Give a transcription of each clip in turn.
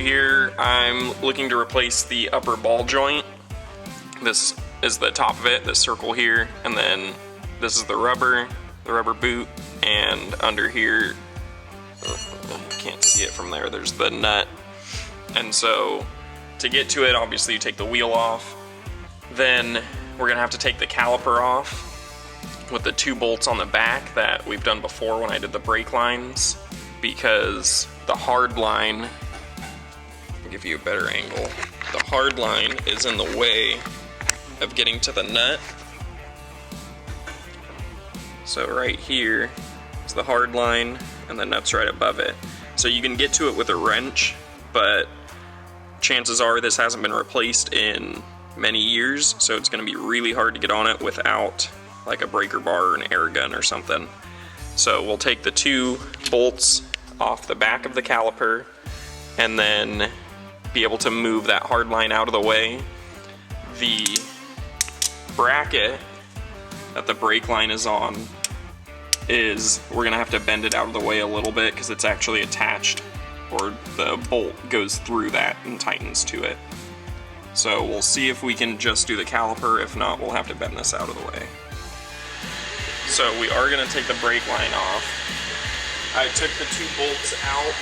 here I'm looking to replace the upper ball joint. This is the top of it, this circle here, and then this is the rubber boot, and under here, you can't see it from there, there's the nut. And so to get to it, obviously you take the wheel off, then we're gonna have to take the caliper off with the 2 bolts on the back that we've done before when I did the brake lines, because the hard line, I'll give you a better angle, the hard line is in the way of getting to the nut. So right here is the hard line and the nut's right above it. So you can get to it with a wrench, but chances are this hasn't been replaced in many years, so it's going to be really hard to get on it without like a breaker bar or an air gun or something. So we'll take the 2 bolts off the back of the caliper and then be able to move that hard line out of the way. The bracket that the brake line is on we're gonna have to bend it out of the way a little bit because it's actually attached, or the bolt goes through that and tightens to it. So we'll see if we can just do the caliper. If not, we'll have to bend this out of the way. So we are gonna take the brake line off. I took the 2 bolts out.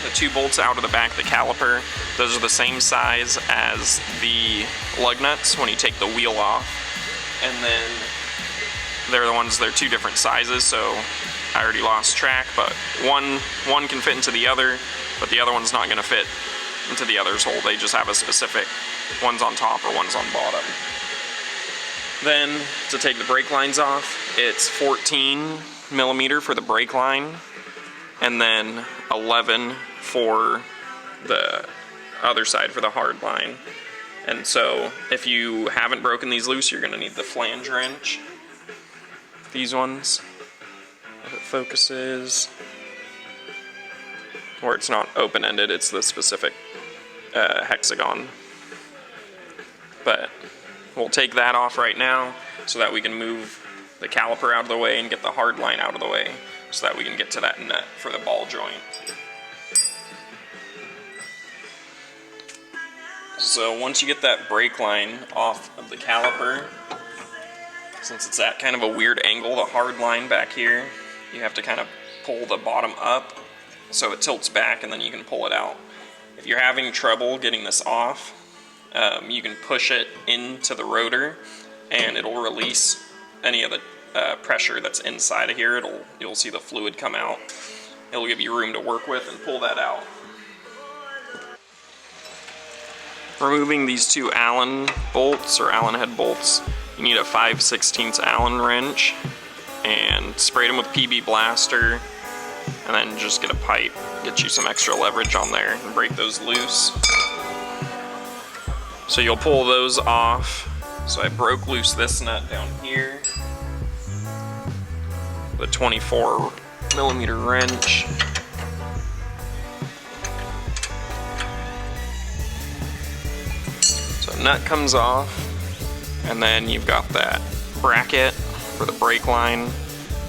The 2 bolts out of the back of the caliper. Those are the same size as the lug nuts when you take the wheel off. And then they're 2 different sizes, so I already lost track, but one can fit into the other, but the other one's not gonna fit into the other's hole. They just have a specific, one's on top or one's on bottom. Then to take the brake lines off, it's 14mm for the brake line, and then 11 for the other side for the hard line. And so if you haven't broken these loose, you're gonna need the flange wrench. These ones, if it focuses, or it's not open-ended, it's the specific hexagon. But we'll take that off right now so that we can move the caliper out of the way and get the hard line out of the way so that we can get to that nut for the ball joint. So once you get that brake line off of the caliper, since it's at kind of a weird angle, the hard line back here, you have to kind of pull the bottom up so it tilts back and then you can pull it out. If you're having trouble getting this off, you can push it into the rotor and it'll release any of the pressure that's inside of here. You'll see the fluid come out. It'll give you room to work with and pull that out. Removing these 2 Allen bolts, or Allen head bolts, you need a 5/16 Allen wrench, and spray them with PB Blaster, and then just get a pipe, get you some extra leverage on there, and break those loose. So you'll pull those off. So I broke loose this nut down here, the 24mm wrench. So nut comes off, and then you've got that bracket for the brake line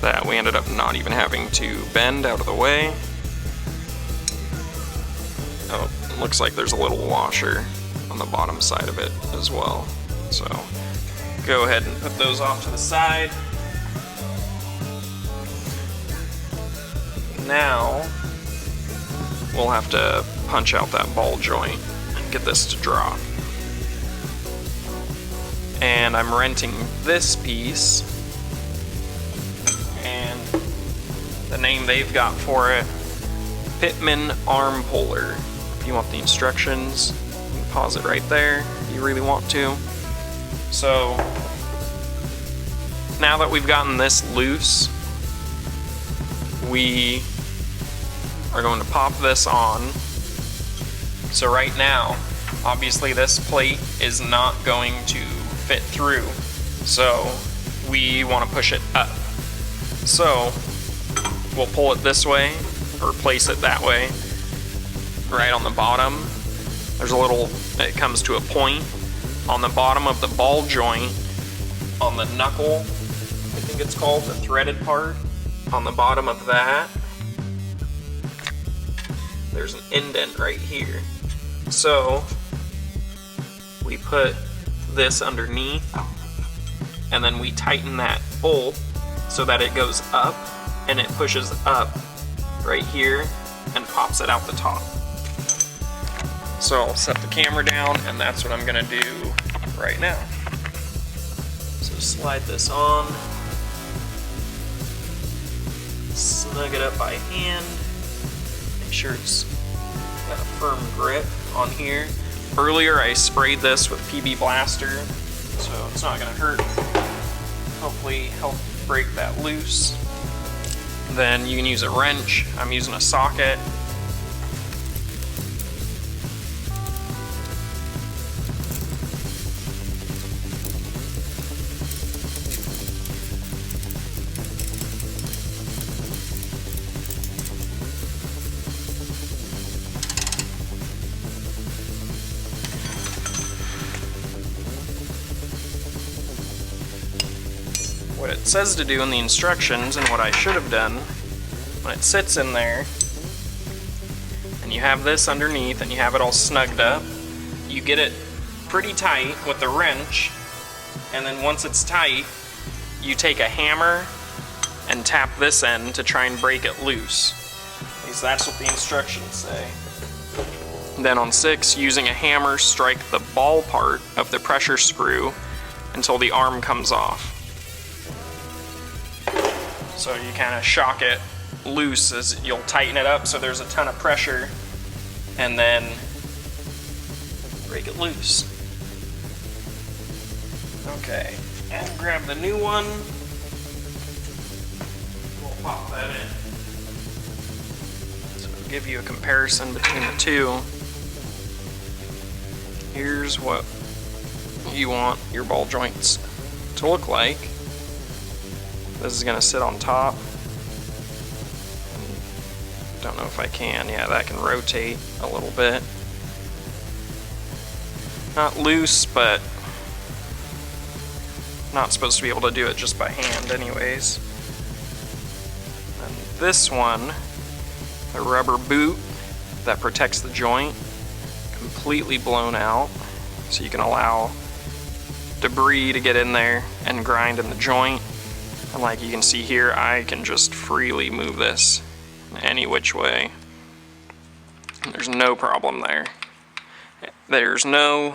that we ended up not even having to bend out of the way. Oh, it looks like there's a little washer on the bottom side of it as well. So go ahead and put those off to the side. Now we'll have to punch out that ball joint and get this to drop. And I'm renting this piece, and the name they've got for it, Pitman Arm Puller. If you want the instructions, you can pause it right there if you really want to. So now that we've gotten this loose, we are going to pop this on. So right now, obviously this plate is not going to fit through, so we want to push it up. So we'll pull it this way, or place it that way, right on the bottom. There's a little, it comes to a point on the bottom of the ball joint, on the knuckle, I think it's called, the threaded part. On the bottom of that, there's an indent right here. So we put this underneath, and then we tighten that bolt so that it goes up, and it pushes up right here and pops it out the top. So I'll set the camera down, and that's what I'm gonna do right now. So slide this on, snug it up by hand, make sure it's got a firm grip on here. Earlier I sprayed this with PB Blaster, so it's not gonna hurt. Hopefully help break that loose. Then you can use a wrench. I'm using a socket. What it says to do in the instructions, and what I should have done, when it sits in there and you have this underneath and you have it all snugged up, you get it pretty tight with the wrench, and then once it's tight, you take a hammer and tap this end to try and break it loose. At least that's what the instructions say. Then on 6, using a hammer, strike the ball part of the pressure screw until the arm comes off. So you kind of shock it loose as you'll tighten it up so there's a ton of pressure, and then break it loose. Okay, and grab the new one. We'll pop that in. So I'll give you a comparison between the two. Here's what you want your ball joints to look like. This is gonna sit on top. Don't know if I can. Yeah, that can rotate a little bit. Not loose, but not supposed to be able to do it just by hand anyways. And this one, a rubber boot that protects the joint, completely blown out, so you can allow debris to get in there and grind in the joint. And like you can see here, I can just freely move this any which way. There's no problem there. There's no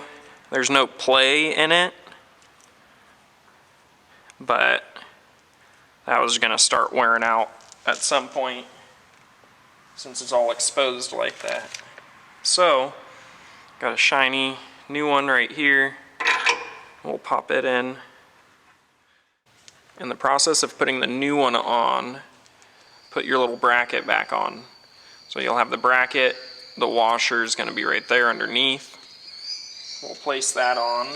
play in it, but that was gonna start wearing out at some point since it's all exposed like that. So, got a shiny new one right here. We'll pop it in. In the process of putting the new one on, put your little bracket back on. So you'll have the bracket, the washer is going to be right there underneath. We'll place that on.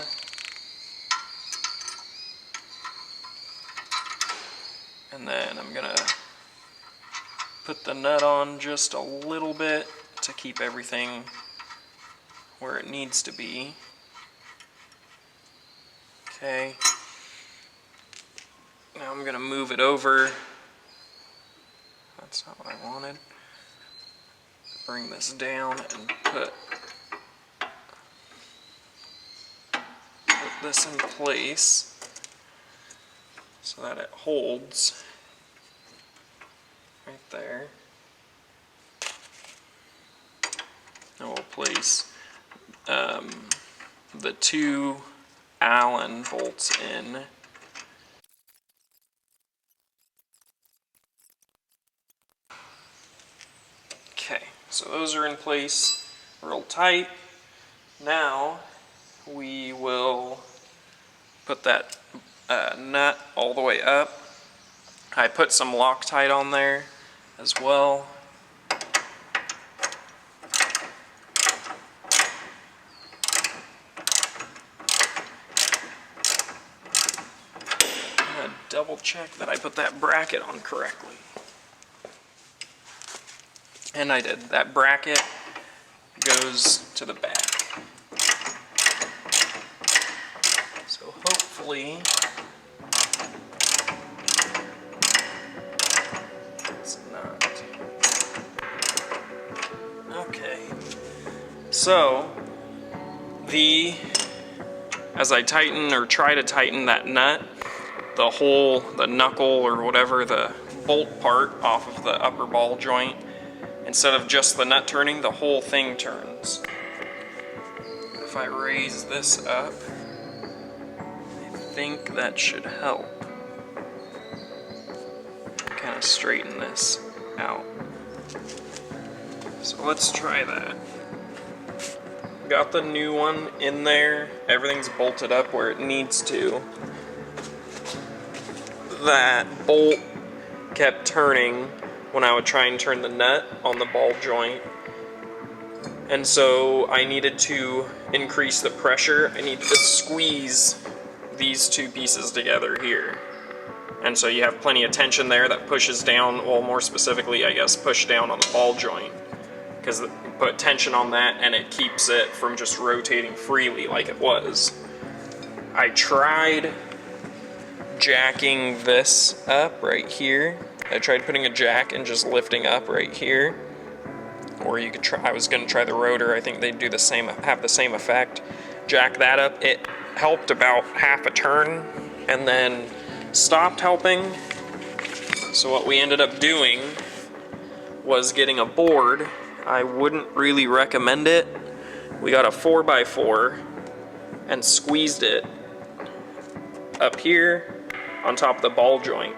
And then I'm going to put the nut on just a little bit to keep everything where it needs to be. Okay. Now I'm going to move it over. That's not what I wanted. Bring this down and put this in place so that it holds right there. And we'll place the 2 Allen bolts in. Okay, so those are in place real tight. Now we will put that nut all the way up. I put some Loctite on there as well. I'm gonna double check that I put that bracket on correctly. And I did. That bracket goes to the back. So hopefully it's not. Okay. So So, as I tighten or try to tighten that nut, the knuckle or whatever, the bolt part off of the upper ball joint, instead of just the nut turning, the whole thing turns. If I raise this up, I think that should help. Kind of straighten this out. So let's try that. Got the new one in there. Everything's bolted up where it needs to. That bolt kept turning when I would try and turn the nut on the ball joint. And so I needed to increase the pressure. I needed to squeeze these two pieces together here. And so you have plenty of tension there that pushes down, well, more specifically, I guess, push down on the ball joint. Because you put tension on that and it keeps it from just rotating freely like it was. I tried jacking this up right here. I tried putting a jack and just lifting up right here. Or you could try, I was going to try the rotor. I think they'd do the same, have the same effect. Jack that up. It helped about half a turn and then stopped helping. So what we ended up doing was getting a board. I wouldn't really recommend it. We got a 4x4 and squeezed it up here on top of the ball joint.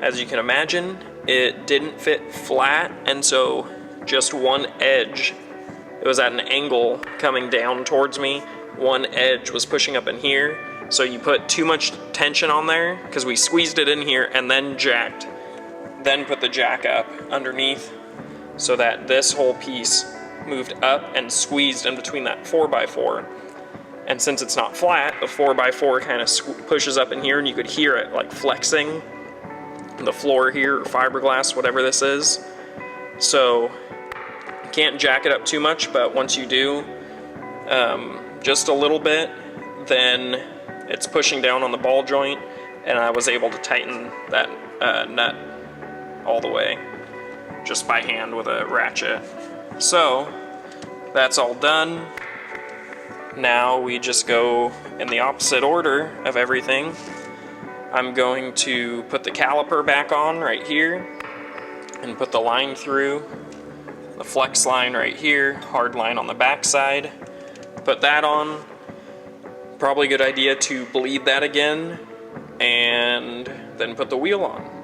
As you can imagine, it didn't fit flat, and so just one edge, it was at an angle coming down towards me, one edge was pushing up in here, so you put too much tension on there, because we squeezed it in here and then jacked, then put the jack up underneath, so that this whole piece moved up and squeezed in between that 4x4. And since it's not flat, the 4x4 kind of pushes up in here, and you could hear it like flexing the floor here, or fiberglass, whatever this is. So you can't jack it up too much, but once you do, just a little bit, then it's pushing down on the ball joint, and I was able to tighten that nut all the way just by hand with a ratchet. So that's all done. Now we just go in the opposite order of everything. I'm going to put the caliper back on right here and put the line through, the flex line right here, hard line on the back side. Put that on. Probably a good idea to bleed that again and then put the wheel on.